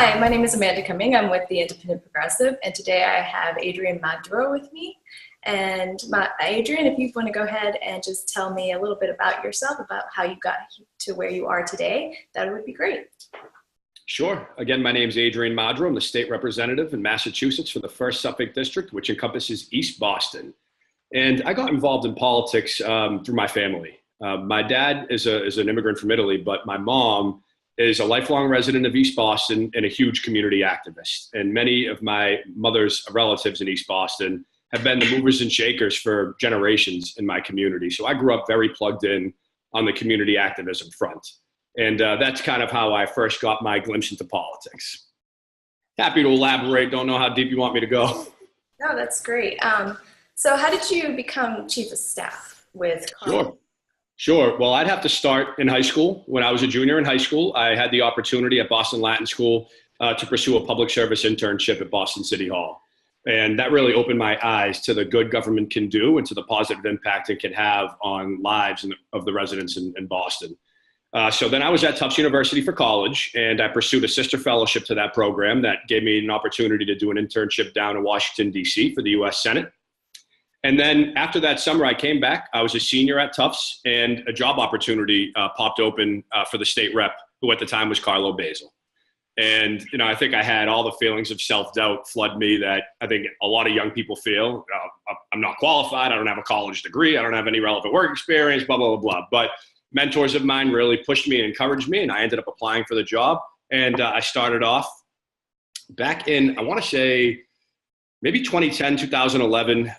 Hi, my name is Amanda Cumming. I'm with the Independent Progressive, and today I have Adrian Madaro with me. And Adrian, if you want to go ahead and just tell me a little bit about yourself, about how you got to where you are today, that would be great. Sure. Again, my name is Adrian Madaro. I'm the state representative in Massachusetts for the 1st Suffolk District, which encompasses East Boston. And I got involved in politics through my family. My dad is an immigrant from Italy, but my mom is a lifelong resident of East Boston and a huge community activist. And many of my mother's relatives in East Boston have been the movers and shakers for generations in my community. So I grew up very plugged in on the community activism front. And that's kind of how I first got my glimpse into politics. Happy to elaborate. Don't know how deep you want me to go. No, that's great. So how did you become chief of staff with Cumming? Sure. Well, I'd have to start in high school. When I was a junior in high school, I had the opportunity at Boston Latin School to pursue a public service internship at Boston City Hall. And that really opened my eyes to the good government can do and to the positive impact it can have on lives of the residents in Boston. So then I was at Tufts University for college, and I pursued a sister fellowship to that program that gave me an opportunity to do an internship down in Washington, D.C. for the U.S. Senate. And then after that summer, I came back. I was a senior at Tufts, and a job opportunity popped open for the state rep, who at the time was Carlo Basil. And, I think I had all the feelings of self-doubt flood me that I think a lot of young people feel. I'm not qualified. I don't have a college degree. I don't have any relevant work experience, blah, blah, blah, blah. But mentors of mine really pushed me and encouraged me, and I ended up applying for the job. And I started off back in, I want to say, maybe 2010, 2011,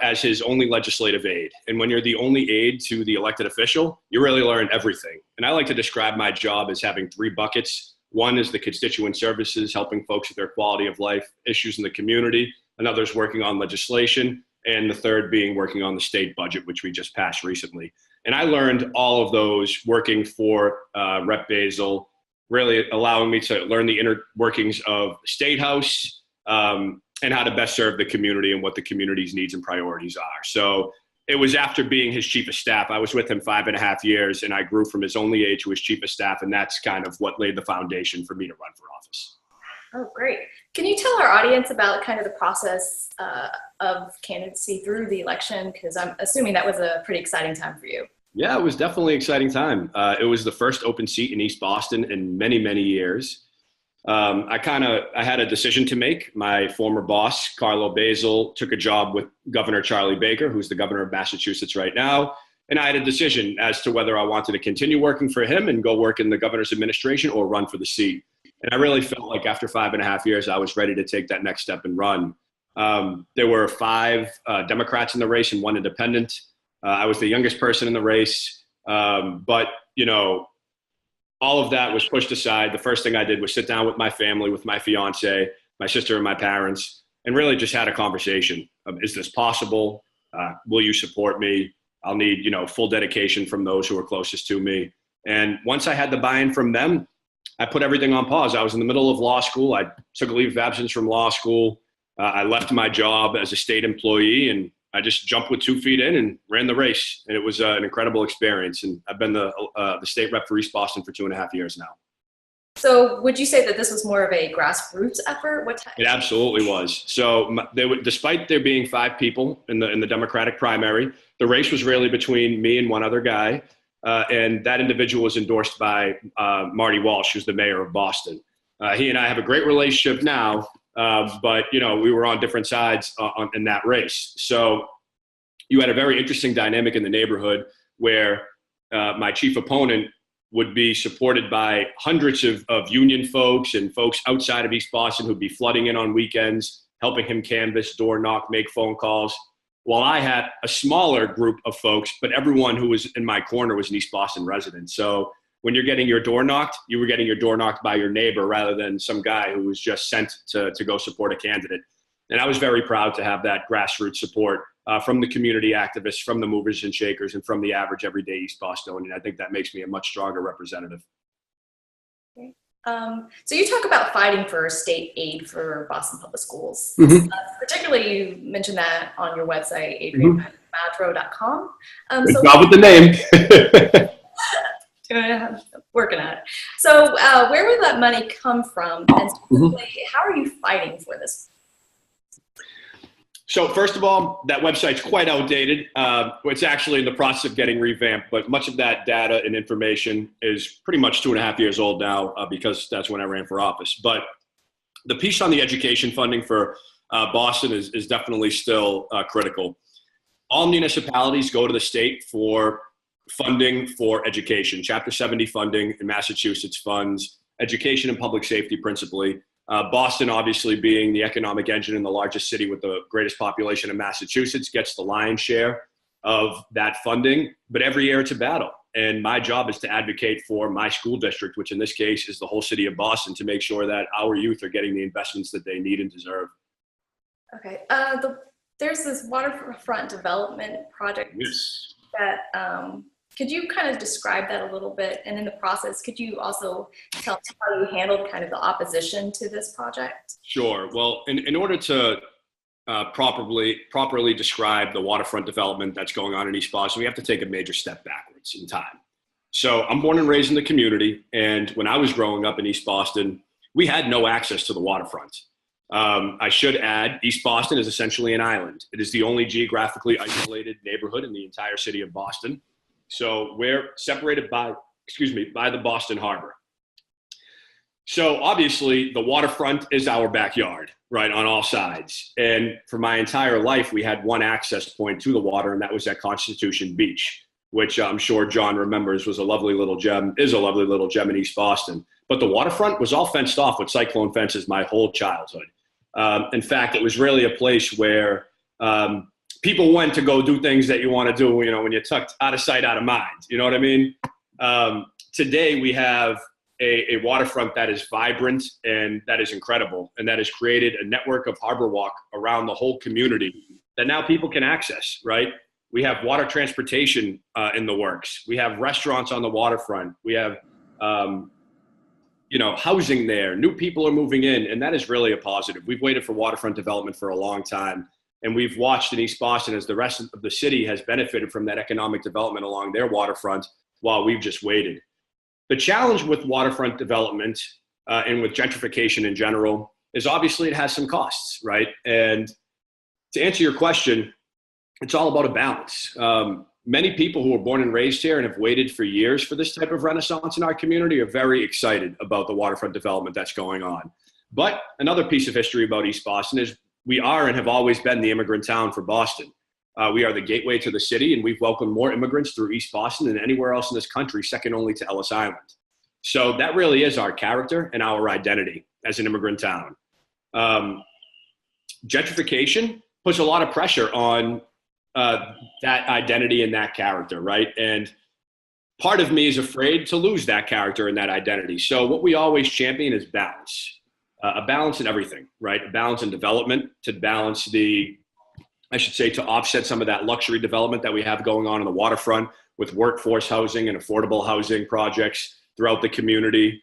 as his only legislative aide. And when you're the only aide to the elected official, you really learn everything. And I like to describe my job as having 3 buckets. One is the constituent services, helping folks with their quality of life issues in the community. Another is working on legislation. And the third being working on the state budget, which we just passed recently. And I learned all of those working for Rep. Basil, really allowing me to learn the inner workings of the State House, and how to best serve the community and what the community's needs and priorities are. So it was after being his chief of staff. I was with him 5.5 years, and I grew from his only aide to his chief of staff, and that's kind of what laid the foundation for me to run for office. Oh, great. Can you tell our audience about kind of the process of candidacy through the election? Because I'm assuming that was a pretty exciting time for you. Yeah, it was definitely an exciting time. It was the first open seat in East Boston in many, many years. I had a decision to make. My former boss, Carlo Basil, took a job with Governor Charlie Baker, who's the governor of Massachusetts right now. And I had a decision as to whether I wanted to continue working for him and go work in the governor's administration or run for the seat. And I really felt like after 5.5 years, I was ready to take that next step and run. There were 5 Democrats in the race and 1 independent. I was the youngest person in the race. But all of that was pushed aside. The first thing I did was sit down with my family, with my fiance, my sister, and my parents, and really just had a conversation. Is this possible? Will you support me? I'll need, full dedication from those who are closest to me. And once I had the buy-in from them, I put everything on pause. I was in the middle of law school. I took a leave of absence from law school. I left my job as a state employee, and I just jumped with 2 feet in and ran the race. And it was an incredible experience. And I've been the state rep for East Boston for 2.5 years now. So would you say that this was more of a grassroots effort? It absolutely was. So despite there being 5 people in the Democratic primary, the race was really between me and one other guy. And that individual was endorsed by Marty Walsh, who's the mayor of Boston. He and I have a great relationship now. But, we were on different sides in that race. So you had a very interesting dynamic in the neighborhood where my chief opponent would be supported by hundreds of union folks and folks outside of East Boston who'd be flooding in on weekends, helping him canvass, door knock, make phone calls. While I had a smaller group of folks, but everyone who was in my corner was an East Boston resident. So when you're getting your door knocked, you were getting your door knocked by your neighbor rather than some guy who was just sent to go support a candidate. And I was very proud to have that grassroots support from the community activists, from the movers and shakers, and from the average everyday East Bostonian. I think that makes me a much stronger representative. Okay. So you talk about fighting for state aid for Boston Public Schools. Mm-hmm. Particularly, you mentioned that on your website, adrianmadaro.com. Good job with the name. Working on it. So where would that money come from? And specifically, how are you fighting for this? So first of all, that website's quite outdated. It's actually in the process of getting revamped, but much of that data and information is pretty much 2.5 years old now because that's when I ran for office. But the piece on the education funding for Boston is definitely still critical. All municipalities go to the state for funding for education. Chapter 70 funding in Massachusetts funds education and public safety principally. Boston, obviously being the economic engine in the largest city with the greatest population in Massachusetts, gets the lion's share of that funding. But every year it's a battle. And my job is to advocate for my school district, which in this case is the whole city of Boston, to make sure that our youth are getting the investments that they need and deserve. Okay. There's this waterfront development project that could you kind of describe that a little bit? And in the process, could you also tell us how you handled kind of the opposition to this project? Sure. Well, in order to properly describe the waterfront development that's going on in East Boston, we have to take a major step backwards in time. So I'm born and raised in the community. And when I was growing up in East Boston, we had no access to the waterfront. I should add, East Boston is essentially an island. It is the only geographically isolated neighborhood in the entire city of Boston. So we're separated by the Boston Harbor. So obviously the waterfront is our backyard, right, on all sides. And for my entire life, we had one access point to the water, and that was at Constitution Beach, which I'm sure John remembers is a lovely little gem in East Boston. But the waterfront was all fenced off with cyclone fences my whole childhood. In fact, it was really a place where people went to go do things that you want to do, when you're tucked out of sight, out of mind. You know what I mean? Today, we have a waterfront that is vibrant and that is incredible, and that has created a network of harbor walk around the whole community that now people can access, right? We have water transportation in the works. We have restaurants on the waterfront. We have housing there. New people are moving in, and that is really a positive. We've waited for waterfront development for a long time, and we've watched in East Boston as the rest of the city has benefited from that economic development along their waterfront while we've just waited. The challenge with waterfront development and with gentrification in general is obviously it has some costs, right? And to answer your question, it's all about a balance. Many people who were born and raised here and have waited for years for this type of renaissance in our community are very excited about the waterfront development that's going on. But another piece of history about East Boston is we are and have always been the immigrant town for Boston. We are the gateway to the city, and we've welcomed more immigrants through East Boston than anywhere else in this country, second only to Ellis Island. So that really is our character and our identity as an immigrant town. Gentrification puts a lot of pressure on that identity and that character, right? And part of me is afraid to lose that character and that identity. So what we always champion is balance, a balance in everything, right? A balance in development to balance to offset some of that luxury development that we have going on in the waterfront with workforce housing and affordable housing projects throughout the community,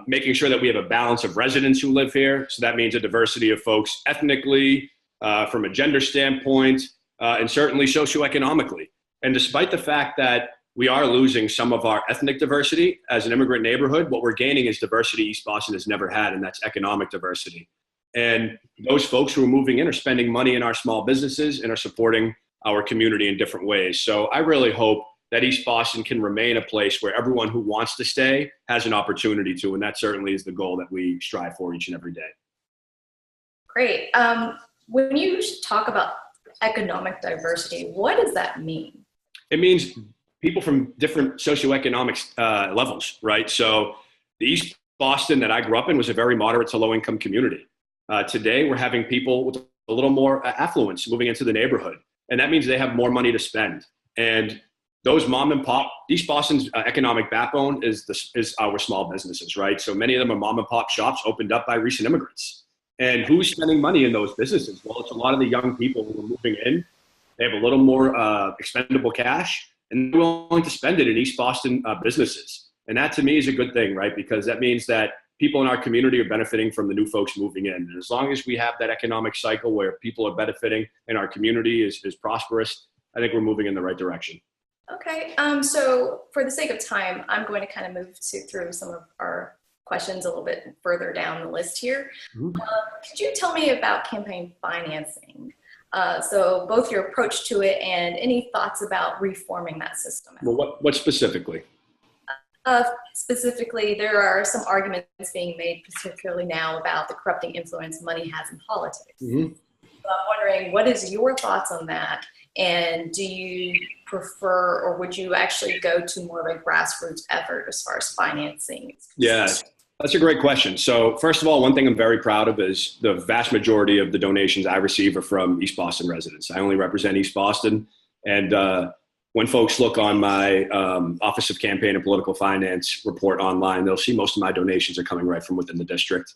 making sure that we have a balance of residents who live here. So that means a diversity of folks ethnically, from a gender standpoint, and certainly socioeconomically. And despite the fact that we are losing some of our ethnic diversity as an immigrant neighborhood, what we're gaining is diversity East Boston has never had, and that's economic diversity. And those folks who are moving in are spending money in our small businesses and are supporting our community in different ways. So I really hope that East Boston can remain a place where everyone who wants to stay has an opportunity to, and that certainly is the goal that we strive for each and every day. Great. When you talk about economic diversity, what does that mean? It means people from different socioeconomic levels, right? So the East Boston that I grew up in was a very moderate to low income community. Today, we're having people with a little more affluence moving into the neighborhood, and that means they have more money to spend. And those mom and pop, East Boston's economic backbone is our small businesses, right? So many of them are mom and pop shops opened up by recent immigrants. And who's spending money in those businesses? Well, it's a lot of the young people who are moving in. They have a little more expendable cash, and they're willing to spend it in East Boston businesses. And that to me is a good thing, right? Because that means that people in our community are benefiting from the new folks moving in. And as long as we have that economic cycle where people are benefiting and our community is prosperous, I think we're moving in the right direction. Okay, so for the sake of time, I'm going to kind of move through some of our questions a little bit further down the list here. Mhm. Could you tell me about campaign financing? So both your approach to it and any thoughts about reforming that system. Well, what specifically? Specifically, there are some arguments being made, particularly now, about the corrupting influence money has in politics. Mhm. So I'm wondering, what is your thoughts on that? And do you prefer, or would you actually go to more of a grassroots effort as far as financing is Yeah, concerned? that's a great question. So first of all, one thing I'm very proud of is the vast majority of the donations I receive are from East Boston residents. I only represent East Boston. And when folks look on my Office of Campaign and Political Finance report online, they'll see most of my donations are coming right from within the district.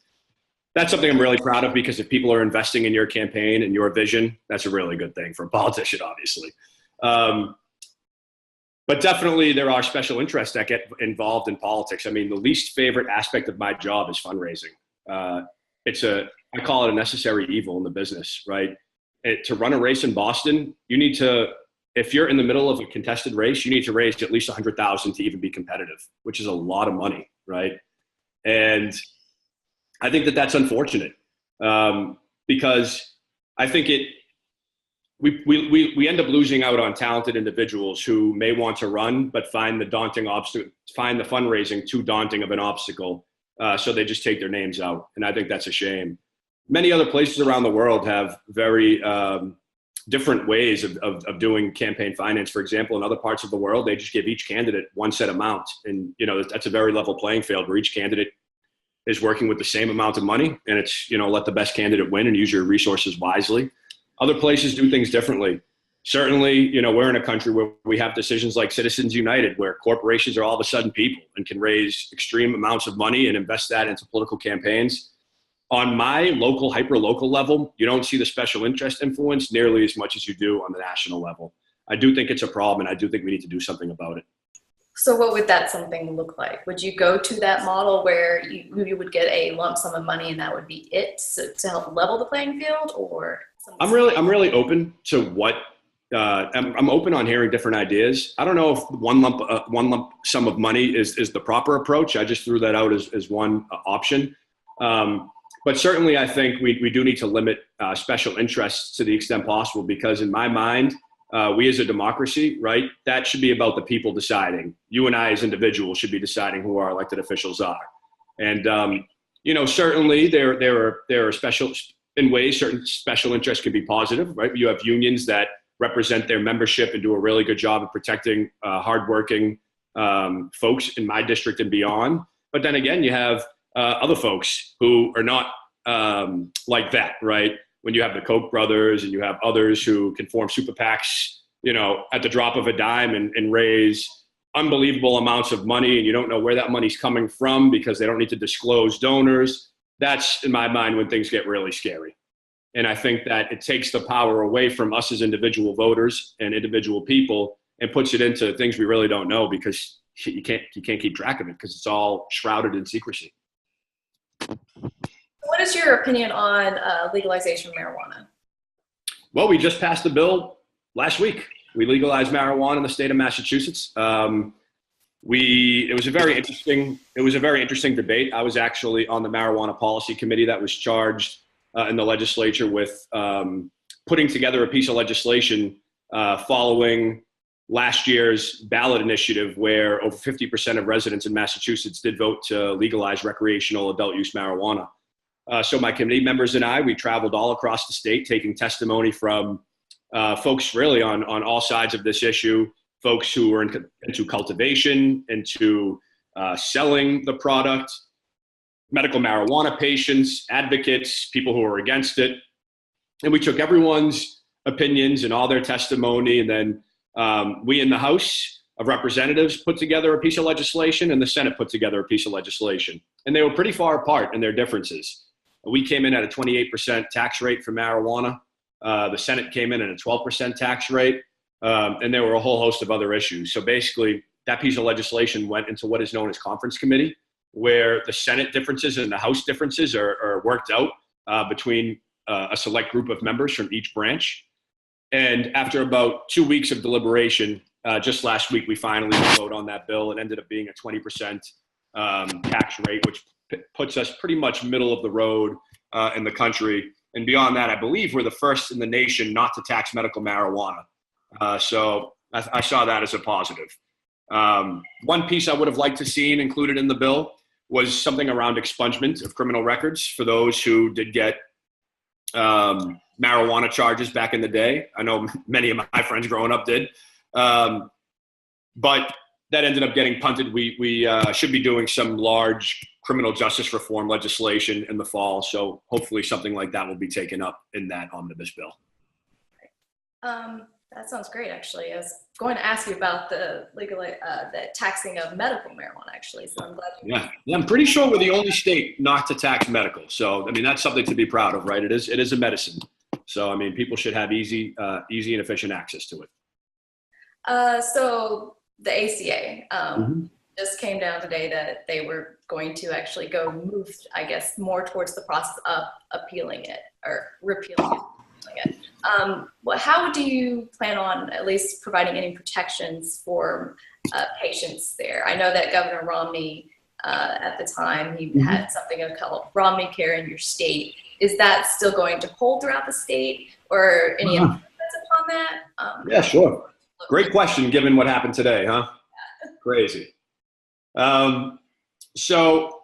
That's something I'm really proud of, because if people are investing in your campaign and your vision, that's a really good thing for a politician, obviously. Um, but definitely there are special interests that get involved in politics. I mean, the least favorite aspect of my job is fundraising. Uh, I call it a necessary evil in the business, right? To run a race in Boston, you need to, if you're in the middle of a contested race, you need to raise at least 100,000 to even be competitive, which is a lot of money, right? And I think that that's unfortunate, because I think we end up losing out on talented individuals who may want to run, but find the fundraising too daunting of an obstacle. So they just take their names out. And I think that's a shame. Many other places around the world have very different ways of doing campaign finance. For example, in other parts of the world, they just give each candidate one set amount. And, that's a very level playing field where each candidate is working with the same amount of money, and it's, let the best candidate win and use your resources wisely. Other places do things differently. Certainly, we're in a country where we have decisions like Citizens United, where corporations are all of a sudden people and can raise extreme amounts of money and invest that into political campaigns. On my local, hyper-local level, you don't see the special interest influence nearly as much as you do on the national level. I do think it's a problem, and I do think we need to do something about it. So what would that something look like? Would you go to that model where you would get a lump sum of money and that would be it, to help level the playing field, or something? I'm really open to what I'm open on hearing different ideas. I don't know if one lump sum of money is the proper approach. I just threw that out as one option. But certainly, I think we do need to limit special interests to the extent possible, because in my mind, we as a democracy, right, that should be about the people deciding. You and I as individuals should be deciding who our elected officials are. And, certainly there are special, in ways, certain special interests can be positive, right? You have unions that represent their membership and do a really good job of protecting hardworking folks in my district and beyond. But then again, you have other folks who are not like that, right? When you have the Koch brothers and you have others who can form super PACs, at the drop of a dime and raise unbelievable amounts of money, and you don't know where that money's coming from because they don't need to disclose donors. That's, in my mind, when things get really scary. And I think that it takes the power away from us as individual voters and individual people and puts it into things we really don't know, because you can't keep track of it because it's all shrouded in secrecy. What is your opinion on legalization of marijuana? Well, we just passed a bill last week. We legalized marijuana in the state of Massachusetts. It was a very interesting debate. I was actually on the marijuana policy committee that was charged in the legislature with putting together a piece of legislation following last year's ballot initiative, where over 50% of residents in Massachusetts did vote to legalize recreational adult use marijuana. So my committee members and I, we traveled all across the state taking testimony from folks really on all sides of this issue, folks who were into cultivation, into selling the product, medical marijuana patients, advocates, people who were against it. And we took everyone's opinions and all their testimony, and then we in the House of Representatives put together a piece of legislation, and the Senate put together a piece of legislation. And they were pretty far apart in their differences. We came in at a 28% tax rate for marijuana. The Senate came in at a 12% tax rate. And there were a whole host of other issues. So basically, that piece of legislation went into what is known as conference committee, where the Senate differences and the House differences are worked out between a select group of members from each branch. And after about 2 weeks of deliberation, just last week, we finally voted on that bill. It ended up being a 20% tax rate, which puts us pretty much middle of the road in the country. And beyond that, I believe we're the first in the nation not to tax medical marijuana. So I saw that as a positive. One piece I would have liked to seen included in the bill was something around expungement of criminal records for those who did get marijuana charges back in the day. I know many of my friends growing up did. But that ended up getting punted. We should be doing some large criminal justice reform legislation in the fall. So hopefully something like that will be taken up in that omnibus bill. That sounds great, actually. I was going to ask you about the taxing of medical marijuana, actually. So I'm glad you. Yeah, I'm pretty sure we're the only state not to tax medical. So I mean, that's something to be proud of, right? It is a medicine. So I mean, people should have easy and efficient access to it. So the ACA just came down today that they were going to actually move, I guess, more towards the process of appealing it or repealing it. How do you plan on at least providing any protections for patients there? I know that Governor Romney, at the time, he had something called Romney Care in your state. Is that still going to hold throughout the state, or any improvements upon that? Yeah, sure. Great question, given what happened today, huh? Crazy. So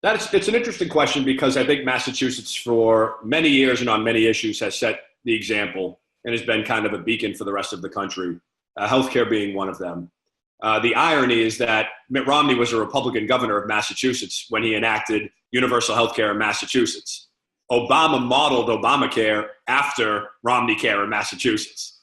it's an interesting question because I think Massachusetts, for many years and on many issues, has set the example and has been kind of a beacon for the rest of the country, healthcare being one of them. The irony is that Mitt Romney was a Republican governor of Massachusetts when he enacted universal healthcare in Massachusetts. Obama modeled Obamacare after Romney Care in Massachusetts.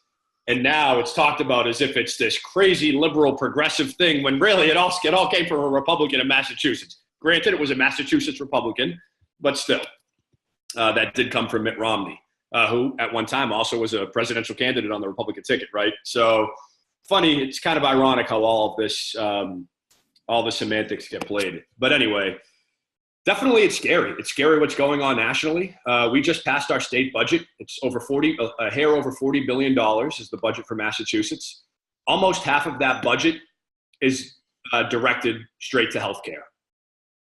And now it's talked about as if it's this crazy liberal progressive thing when really it all came from a Republican in Massachusetts. Granted, it was a Massachusetts Republican, but still, that did come from Mitt Romney, who at one time also was a presidential candidate on the Republican ticket, right? So funny, it's kind of ironic how all the semantics get played. But anyway, definitely it's scary. It's scary what's going on nationally. We just passed our state budget. It's a hair over $40 billion is the budget for Massachusetts. Almost half of that budget is directed straight to healthcare,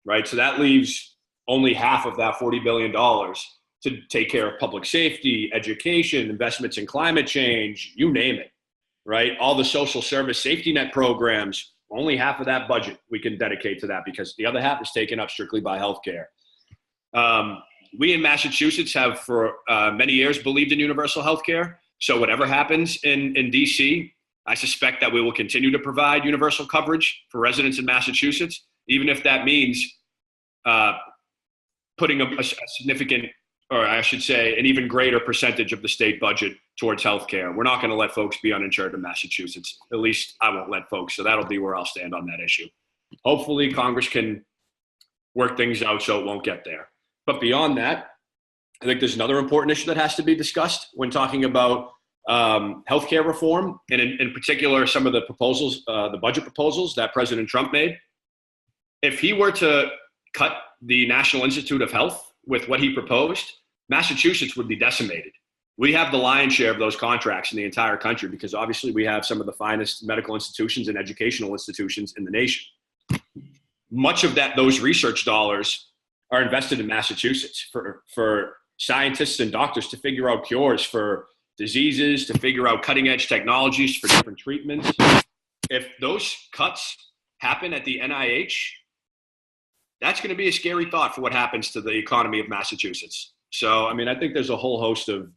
right? So that leaves only half of that $40 billion to take care of public safety, education, investments in climate change, you name it, right? All the social service safety net programs, only half of that budget we can dedicate to that because the other half is taken up strictly by healthcare. We in Massachusetts have for many years believed in universal healthcare. So whatever happens in DC, I suspect that we will continue to provide universal coverage for residents in Massachusetts, even if that means putting a significant, or I should say, an even greater percentage of the state budget towards healthcare. We're not going to let folks be uninsured in Massachusetts. At least I won't let folks. So that'll be where I'll stand on that issue. Hopefully Congress can work things out so it won't get there. But beyond that, I think there's another important issue that has to be discussed when talking about healthcare reform, and in particular, some of the proposals, the budget proposals that President Trump made. If he were to cut the National Institute of Health with what he proposed, Massachusetts would be decimated. We have the lion's share of those contracts in the entire country because obviously we have some of the finest medical institutions and educational institutions in the nation. Much of those research dollars are invested in Massachusetts for scientists and doctors to figure out cures for diseases, to figure out cutting edge technologies for different treatments. If those cuts happen at the NIH, that's going to be a scary thought for what happens to the economy of Massachusetts. So, I mean, I think there's a whole host of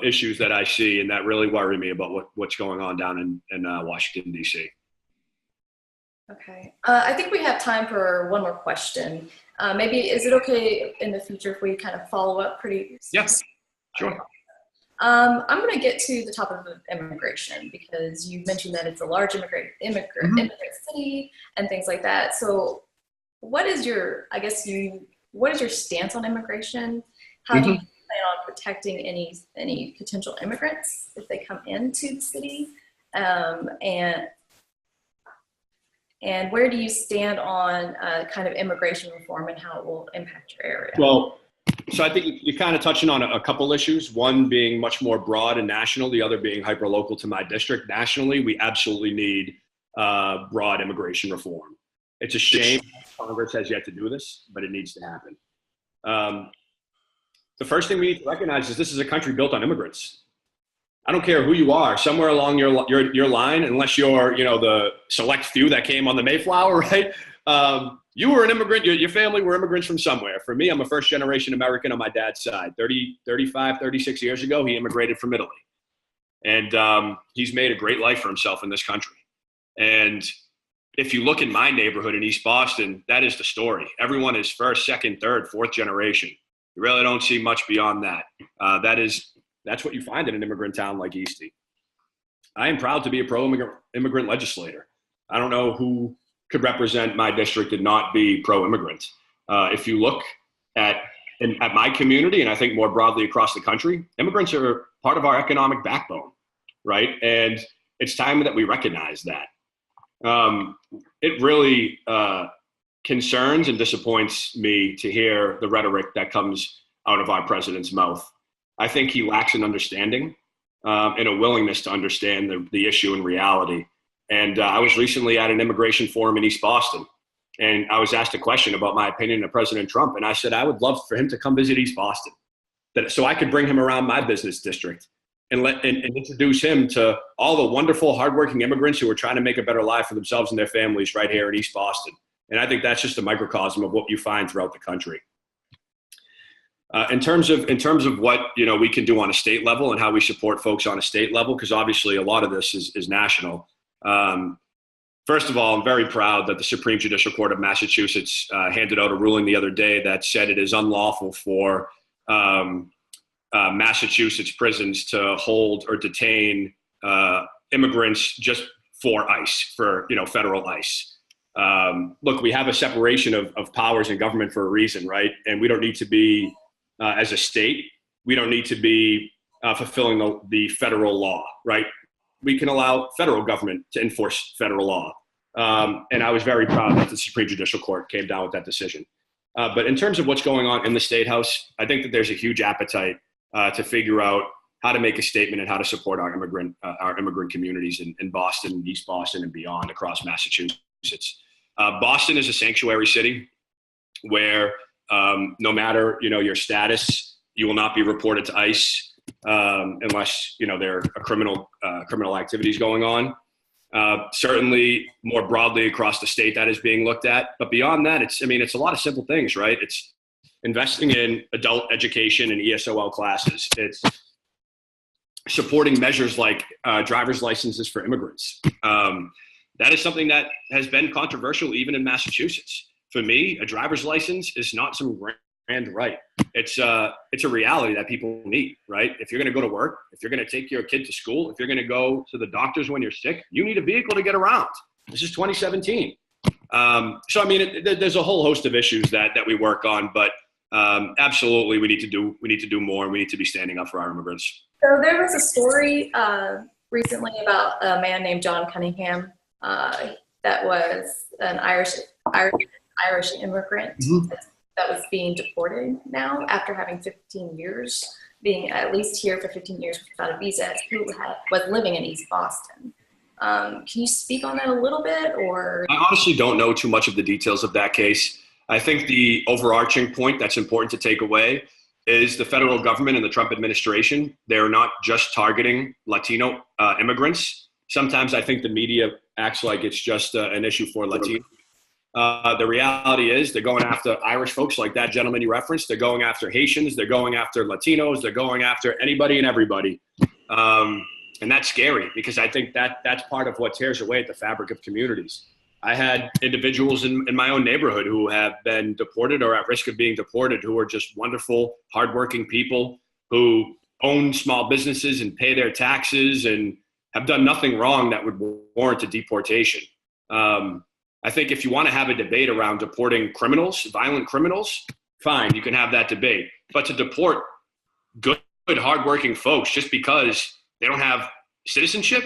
issues that I see and that really worry me about what's going on down in Washington, D.C. Okay. I think we have time for one more question. Maybe, is it okay in the future if we kind of follow up pretty soon? Yes, sure. I'm going to get to the topic of immigration because you mentioned that it's a large immigrant city and things like that. So what is your stance on immigration? How do you plan on protecting any potential immigrants if they come into the city? And where do you stand on kind of immigration reform and how it will impact your area? Well, So I think you're kind of touching on a couple issues, one being much more broad and national, the other being hyper local to my district. Nationally, we absolutely need broad immigration reform. It's a shame Congress has yet to do this, but it needs to happen. The first thing we need to recognize is this is a country built on immigrants. I don't care who you are, somewhere along your line, unless you're, the select few that came on the Mayflower, right? You were an immigrant, your family were immigrants from somewhere. For me, I'm a first generation American on my dad's side. 36 years ago, he immigrated from Italy. And he's made a great life for himself in this country. And if you look in my neighborhood in East Boston, that is the story. Everyone is first, second, third, fourth generation. You really don't see much beyond that. That's what you find in an immigrant town like Eastie. I am proud to be a pro-immigrant legislator. I don't know who could represent my district and not be pro-immigrant. If you look at my community, and I think more broadly across the country, immigrants are part of our economic backbone, right? And it's time that we recognize that. It really concerns and disappoints me to hear the rhetoric that comes out of our president's mouth. I think he lacks an understanding and a willingness to understand the issue in reality. And I was recently at an immigration forum in East Boston, and I was asked a question about my opinion of President Trump. And I said, I would love for him to come visit East Boston so I could bring him around my business district and introduce him to all the wonderful, hardworking immigrants who are trying to make a better life for themselves and their families right here in East Boston. And I think that's just a microcosm of what you find throughout the country. In terms of what we can do on a state level and how we support folks on a state level, because obviously a lot of this is national. First of all, I'm very proud that the Supreme Judicial Court of Massachusetts handed out a ruling the other day that said it is unlawful for Massachusetts prisons to hold or detain immigrants just for ICE, for federal ICE. Look, we have a separation of powers in government for a reason, right? And we don't need to be, as a state, we don't need to be fulfilling the federal law, right? We can allow federal government to enforce federal law. And I was very proud that the Supreme Judicial Court came down with that decision. But in terms of what's going on in the State House, I think that there's a huge appetite to figure out how to make a statement and how to support our immigrant communities in Boston, East Boston, and beyond across Massachusetts. Boston is a sanctuary city where no matter your status, you will not be reported to ICE unless there are criminal activities going on. Certainly, more broadly across the state, that is being looked at. But beyond that, it's a lot of simple things, right? It's investing in adult education and ESOL classes. It's supporting measures like driver's licenses for immigrants. That is something that has been controversial even in Massachusetts. For me, a driver's license is not some grand right. It's a reality that people need, right? If you're going to go to work, if you're going to take your kid to school, if you're going to go to the doctors when you're sick, you need a vehicle to get around. This is 2017. There's a whole host of issues that we work on, but absolutely we need to do more, and we need to be standing up for our immigrants. So there was a story recently about a man named John Cunningham that was an Irish immigrant that was being deported now after having 15 years, being at least here for 15 years without a visa, who was living in East Boston. Can you speak on that a little bit? Or I honestly don't know too much of the details of that case. I think the overarching point that's important to take away is the federal government and the Trump administration. They're not just targeting Latino immigrants. Sometimes I think the media acts like it's just an issue for Latino. The reality is they're going after Irish folks like that gentleman you referenced. They're going after Haitians. They're going after Latinos. They're going after anybody and everybody. And that's scary because I think that's part of what tears away at the fabric of communities. I had individuals in my own neighborhood who have been deported or at risk of being deported, who are just wonderful, hardworking people who own small businesses and pay their taxes and have done nothing wrong that would warrant a deportation. I think if you want to have a debate around deporting criminals, violent criminals, fine, you can have that debate. But to deport good, hardworking folks just because they don't have citizenship,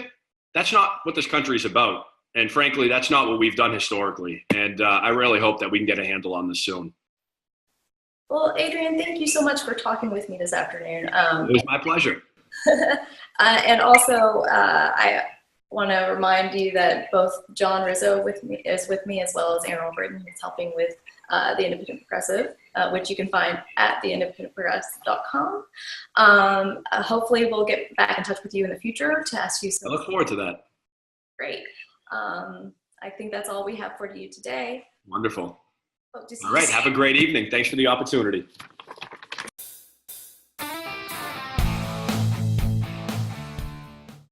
that's not what this country is about. And frankly, that's not what we've done historically. And I really hope that we can get a handle on this soon. Well, Adrian, thank you so much for talking with me this afternoon. It was my pleasure. And also, I want to remind you that both John Rizzo is with me, as well as Aaron Britton, who's helping with the Independent Progressive, which you can find at theindependentprogressive.com. Hopefully, we'll get back in touch with you in the future to ask you some. I look forward to that. Great. I think that's all we have for you today. Wonderful. Hope to see All right. you Have a great evening. Thanks for the opportunity.